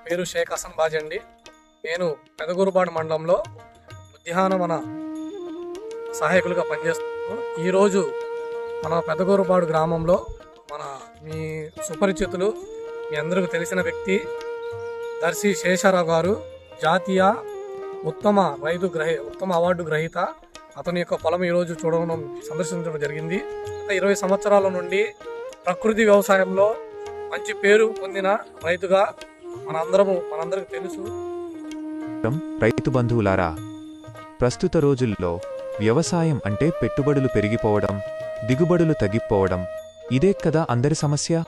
పేరు షేక్ హసన్ బాజీ అండి. నేను పెదగూరుపాడు మండలంలో ఉద్యానవన సహాయకులుగా పనిచేస్తున్నాను. ఈరోజు మన పెదగూరుపాడు గ్రామంలో మీ సుపరిచితులు, మీ అందరికీ తెలిసిన వ్యక్తి దర్శి శేషారావు గారు జాతీయ ఉత్తమ అవార్డు గ్రహీత. అతని యొక్క పొలం ఈరోజు సందర్శించడం జరిగింది. గత 20 సంవత్సరాల నుండి ప్రకృతి వ్యవసాయంలో మంచి పేరు పొందిన రైతుగా మనందరికి తెలుసు. రైతు బంధువులారా, ప్రస్తుత రోజుల్లో వ్యవసాయం అంటే పెట్టుబడులు పెరిగిపోవడం, దిగుబడులు తగ్గిపోవడం, ఇదే కదా అందరి సమస్య.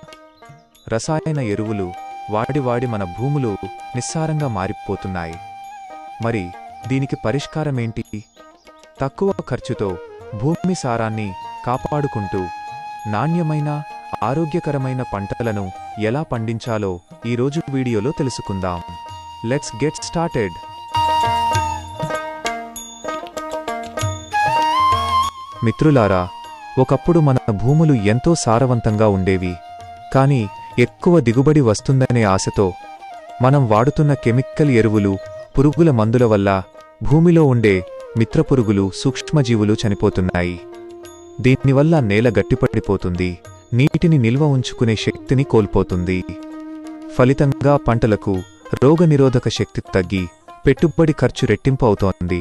రసాయన ఎరువులు వాడి మన భూములు నిస్సారంగా మారిపోతున్నాయి. మరి దీనికి పరిష్కారమేంటి? తక్కువ ఖర్చుతో భూమి సారాన్ని కాపాడుకుంటూ నాణ్యమైన ఆరోగ్యకరమైన పంటలను ఎలా పండించాలో ఈరోజు వీడియోలో తెలుసుకుందాం. Let's get started. మిత్రులారా, ఒకప్పుడు మన భూములు ఎంతో సారవంతంగా ఉండేవి. కానీ ఎక్కువ దిగుబడి వస్తుందనే ఆశతో మనం వాడుతున్న కెమికల్ ఎరువులు, పురుగుల మందుల వల్ల భూమిలో ఉండే మిత్రపురుగులు, సూక్ష్మజీవులు చనిపోతున్నాయి. దీనివల్ల నేల గట్టిపడిపోతుంది, నీటిని నిల్వ ఉంచుకునే శక్తిని కోల్పోతుంది. ఫలితంగా పంటలకు రోగనిరోధక శక్తి తగ్గి పెట్టుబడి ఖర్చు రెట్టింపు అవుతోంది.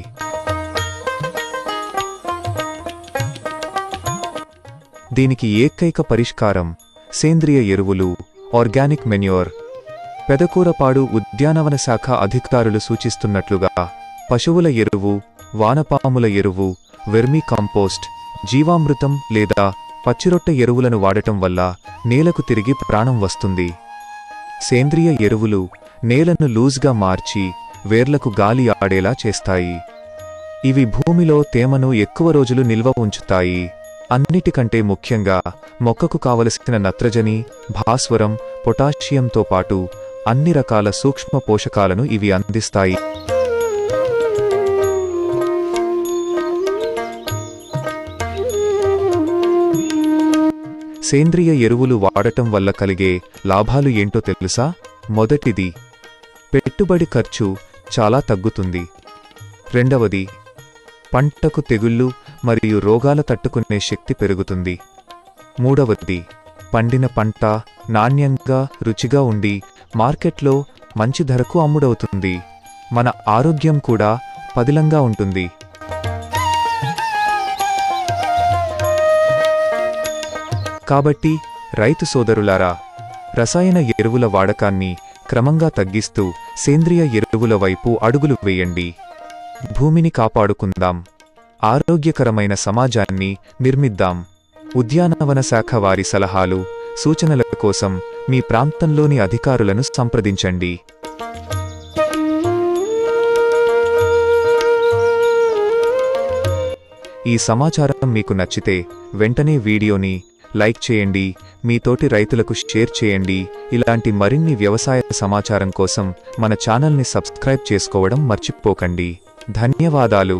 దీనికి ఏకైక పరిష్కారం సేంద్రియ ఎరువులు, ఆర్గానిక్ మెన్యూర్. పెదకూరపాడు ఉద్యానవన శాఖ అధికారులు సూచిస్తున్నట్లుగా పశువుల ఎరువు, వానపాముల ఎరువు, వెర్మీ కంపోస్ట్, జీవామృతం లేదా పచ్చిరొట్ట ఎరువులను వాడటం వల్ల నేలకు తిరిగి ప్రాణం వస్తుంది. సేంద్రియ ఎరువులు నేలను లూజ్గా మార్చి వేర్లకు గాలి ఆడేలా చేస్తాయి. ఇవి భూమిలో తేమను ఎక్కువ రోజులు నిల్వ ఉంచుతాయి. అన్నిటికంటే ముఖ్యంగా మొక్కకు కావలసిన నత్రజని, భాస్వరం, పొటాషియంతో పాటు అన్ని రకాల సూక్ష్మ పోషకాలను ఇవి అందిస్తాయి. సేంద్రియ ఎరువులు వాడటం వల్ల కలిగే లాభాలు ఏంటో తెలుసా? మొదటిది, పెట్టుబడి ఖర్చు చాలా తగ్గుతుంది. రెండవది, పంటకు తెగుళ్ళు మరియు రోగాల తట్టుకునే శక్తి పెరుగుతుంది. మూడవది, పండిన పంట నాణ్యంగా, రుచిగా ఉండి మార్కెట్లో మంచి ధరకు అమ్ముడవుతుంది. మన ఆరోగ్యం కూడా పదిలంగా ఉంటుంది. కాబట్టి రైతు సోదరులారా, రసాయన ఎరువుల వాడకాన్ని క్రమంగా తగ్గిస్తూ సేంద్రియ ఎరువుల వైపు అడుగులు వేయండి. భూమిని కాపాడుకుందాం, ఆరోగ్యకరమైన సమాజాన్ని నిర్మిద్దాం. ఉద్యానవన శాఖ వారి సలహాలు, సూచనల కోసం మీ ప్రాంతంలోని అధికారులను సంప్రదించండి. ఈ సమాచారం మీకు నచ్చితే వెంటనే వీడియోని లైక్ చేయండి, మీ తోటి రైతులకు షేర్ చేయండి. ఇలాంటి మరిన్ని వ్యవసాయ సమాచారం కోసం మన ఛానల్ని సబ్స్క్రైబ్ చేసుకోవడం మర్చిపోకండి. ధన్యవాదాలు.